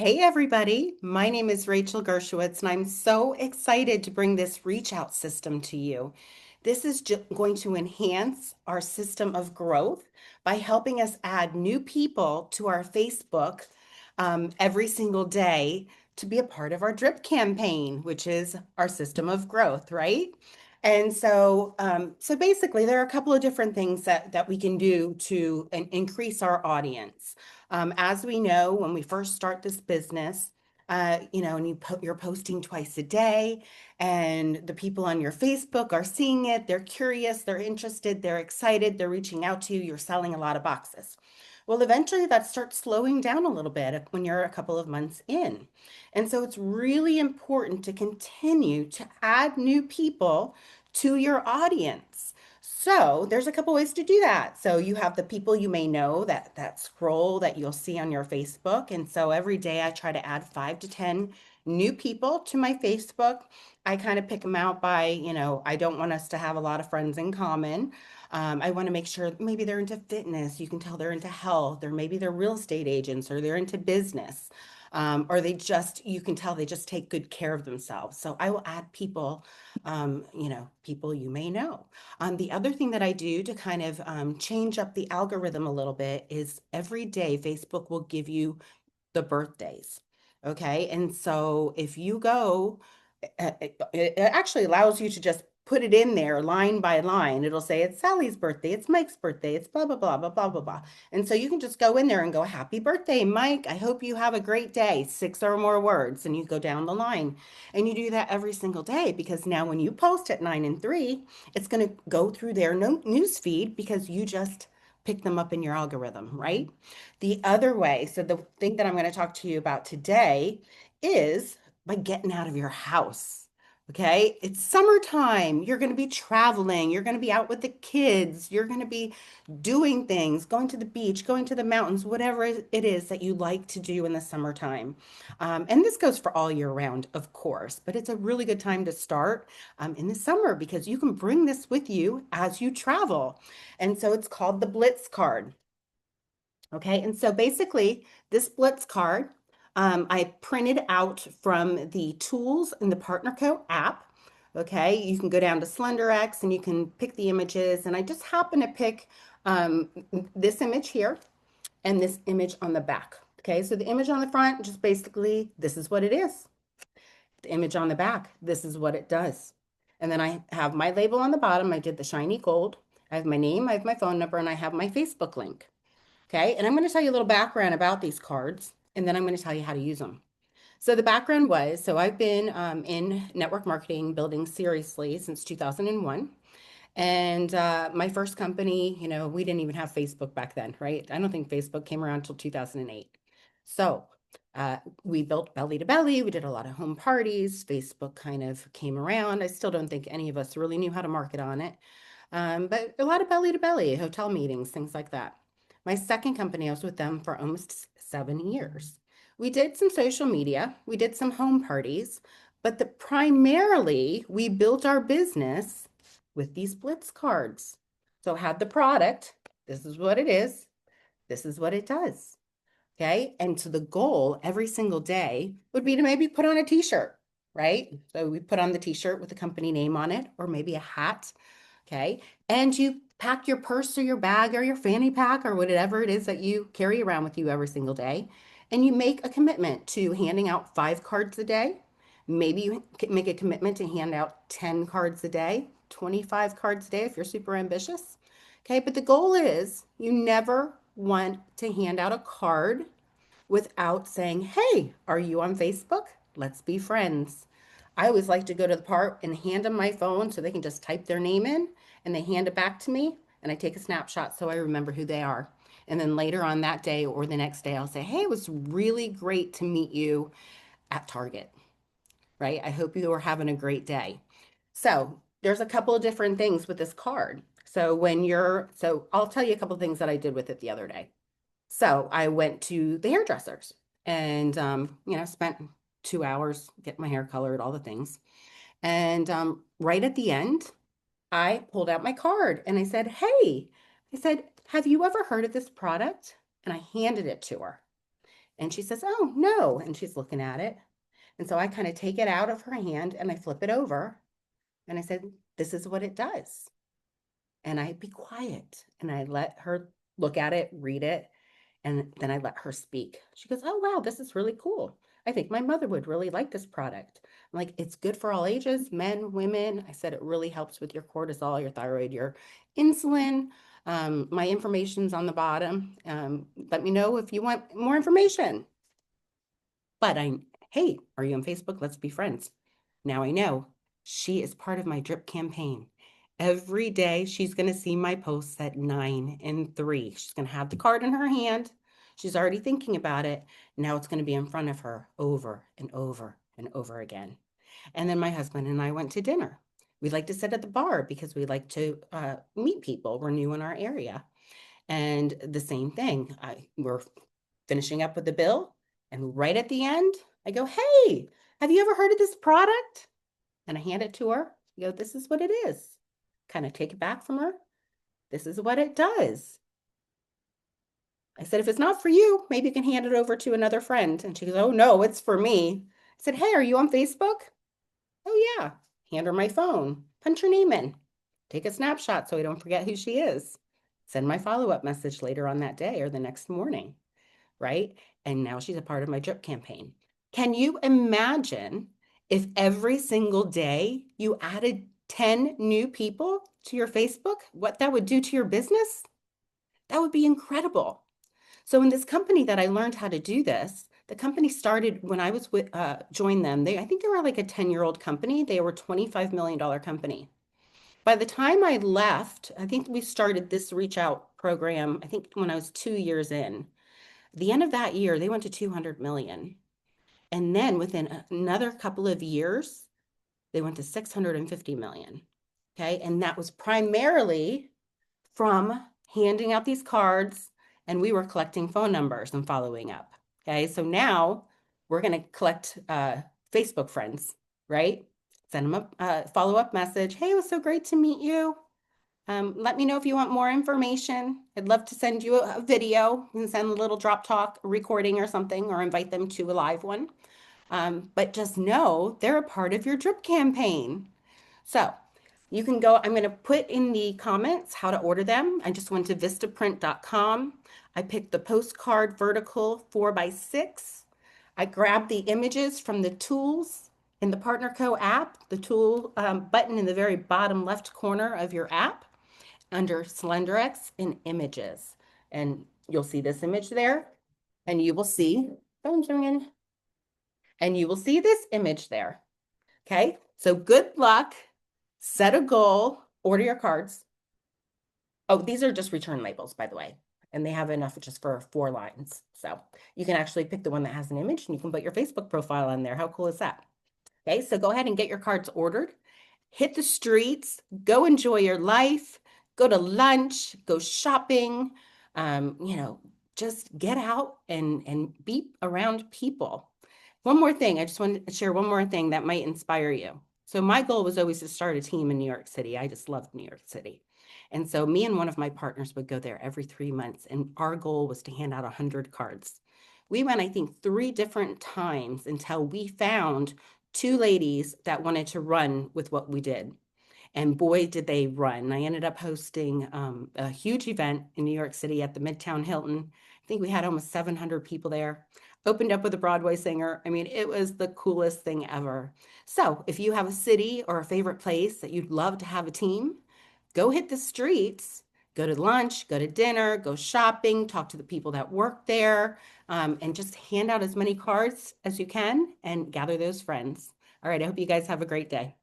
Hey everybody, my name is Rachel Gershowitz, and I'm so excited to bring this reach out system to you. This is going to enhance our system of growth by helping us add new people to our Facebook every single day to be a part of our drip campaign, which is our system of growth, right? And so basically, there are a couple of different things that we can do to increase our audience. As we know, when we first start this business, and you're posting twice a day, and the people on your Facebook are seeing it, they're curious, they're interested, they're excited, they're reaching out to you, you're selling a lot of boxes. Well, eventually that starts slowing down a little bit when you're a couple of months in. And so it's really important to continue to add new people to your audience. So there's a couple ways to do that. So you have the people you may know that scroll that you'll see on your Facebook. And so every day I try to add 5 to 10 new people to my Facebook. I kind of pick them out by, I don't want us to have a lot of friends in common. I want to make sure maybe they're into fitness. You can tell they're into health, or maybe they're real estate agents, or they're into business. Or you can tell they just take good care of themselves. So I will add people, people you may know. The other thing that I do to kind of change up the algorithm a little bit is every day Facebook will give you the birthdays. Okay. And so if you go, it actually allows you to just put it in there line by line. It'll say it's Sally's birthday, it's Mike's birthday, it's blah, blah, blah, blah, blah, blah, blah. And so you can just go in there and go, Happy birthday, Mike. I hope you have a great day. 6 or more words. And you go down the line. And you do that every single day because now when you post at 9 and 3, it's going to go through their news feed because you just pick them up in your algorithm, right? The other way, so the thing that I'm going to talk to you about today is by getting out of your house. Okay. It's summertime. You're going to be traveling. You're going to be out with the kids. You're going to be doing things, going to the beach, going to the mountains, whatever it is that you like to do in the summertime. And this goes for all year round, of course, but it's a really good time to start in the summer because you can bring this with you as you travel. And so it's called the Blitz Card. Okay, and so basically, this Blitz card I printed out from the tools in the PartnerCo app. Okay, you can go down to SlenderX and you can pick the images. And I just happen to pick um, this image here and this image on the back. Okay, so the image on the front, just basically, this is what it is. The image on the back, this is what it does. And then I have my label on the bottom. I did the shiny gold. I have my name, I have my phone number, and I have my Facebook link. Okay, and I'm going to tell you a little background about these cards, and then I'm going to tell you how to use them. So the background was, so I've been in network marketing building seriously since 2001. And my first company, we didn't even have Facebook back then, right? I don't think Facebook came around until 2008. So uh, we built belly to belly. We did a lot of home parties. Facebook kind of came around. I still don't think any of us really knew how to market on it. But a lot of belly to belly, hotel meetings, things like that. My second company, I was with them for almost 7 years. We did some social media, we did some home parties, but primarily we built our business with these Blitz cards. So had the product, this is what it is, this is what it does. Okay. And so the goal every single day would be to maybe put on a t-shirt, right? So we put on the t-shirt with the company name on it, or maybe a hat. Okay. And you pack your purse or your bag or your fanny pack or whatever it is that you carry around with you every single day. And you make a commitment to handing out 5 cards a day. Maybe you make a commitment to hand out 10 cards a day, 25 cards a day if you're super ambitious. Okay. But the goal is you never want to hand out a card without saying, Hey, are you on Facebook? Let's be friends. I always like to go to the part and hand them my phone so they can just type their name in and they hand it back to me and I take a snapshot so I remember who they are. And then later on that day or the next day, I'll say, Hey, it was really great to meet you at Target, right? I hope you are having a great day. So there's a couple of different things with this card. So I'll tell you a couple of things that I did with it the other day. So I went to the hairdressers and, spent 2 hours getting my hair colored, all the things. And right at the end, I pulled out my card and I said, Hey, I said, have you ever heard of this product? And I handed it to her. And she says, oh, no. And she's looking at it. And so I kind of take it out of her hand and I flip it over. And I said, this is what it does. And I be quiet and I let her look at it, read it, and then I let her speak. She goes, oh, wow, this is really cool. I think my mother would really like this product. I'm like, it's good for all ages, men, women. I said, it really helps with your cortisol, your thyroid, your insulin. My information's on the bottom. Let me know if you want more information. But hey, are you on Facebook? Let's be friends. Now I know she is part of my drip campaign. Every day she's going to see my posts at 9 and 3. She's going to have the card in her hand. She's already thinking about it. Now it's going to be in front of her over and over and over again. And then my husband and I went to dinner. We like to sit at the bar because we like to meet people. We're new in our area. And the same thing, we're finishing up with the bill. And right at the end, I go, hey, have you ever heard of this product? And I hand it to her. I go, this is what it is. Kind of take it back from her. This is what it does. I said, if it's not for you, maybe you can hand it over to another friend. And she goes, oh, no, it's for me. I said, hey, are you on Facebook? Oh, yeah. Hand her my phone. Punch her name in. Take a snapshot so I don't forget who she is. Send my follow-up message later on that day or the next morning, right? And now she's a part of my drip campaign. Can you imagine if every single day you added 10 new people to your Facebook, what that would do to your business? That would be incredible. So in this company that I learned how to do this, the company started when I was with joined them. I think they were like a 10-year-old company. They were a $25 million company. By the time I left, I think we started this reach out program, I think when I was 2 years in. The end of that year, they went to 200 million. And then within another couple of years, they went to 650 million. Okay. And that was primarily from handing out these cards, and we were collecting phone numbers and following up. Okay. So now we're going to collect Facebook friends, right? Send them a follow-up message. Hey, it was so great to meet you. Let me know if you want more information. I'd love to send you a video and send a little drop talk recording or something, or invite them to a live one. But just know they're a part of your drip campaign. So you can go, I'm going to put in the comments how to order them. I just went to vistaprint.com. I picked the postcard vertical 4x6. I grabbed the images from the tools in the PartnerCo app, the tool button in the very bottom left corner of your app under SlenderX in images. And you'll see this image there, and you will see, phone's ringing, and you will see this image there. Okay, so good luck, set a goal, order your cards. Oh, these are just return labels, by the way, and they have enough just for 4 lines. So you can actually pick the one that has an image and you can put your Facebook profile on there. How cool is that? Okay, so go ahead and get your cards ordered. Hit the streets, go enjoy your life, go to lunch, go shopping, just get out and be around people. One more thing, I just wanted to share one more thing that might inspire you. So my goal was always to start a team in New York City. I just loved New York City. And so me and one of my partners would go there every 3 months, and our goal was to hand out 100 cards. We went, I think, 3 different times until we found 2 ladies that wanted to run with what we did. And boy, did they run. I ended up hosting a huge event in New York City at the Midtown Hilton. I think we had almost 700 people there. Opened up with a Broadway singer. I mean, it was the coolest thing ever. So if you have a city or a favorite place that you'd love to have a team, go hit the streets, go to lunch, go to dinner, go shopping, talk to the people that work there, and just hand out as many cards as you can and gather those friends. All right, I hope you guys have a great day.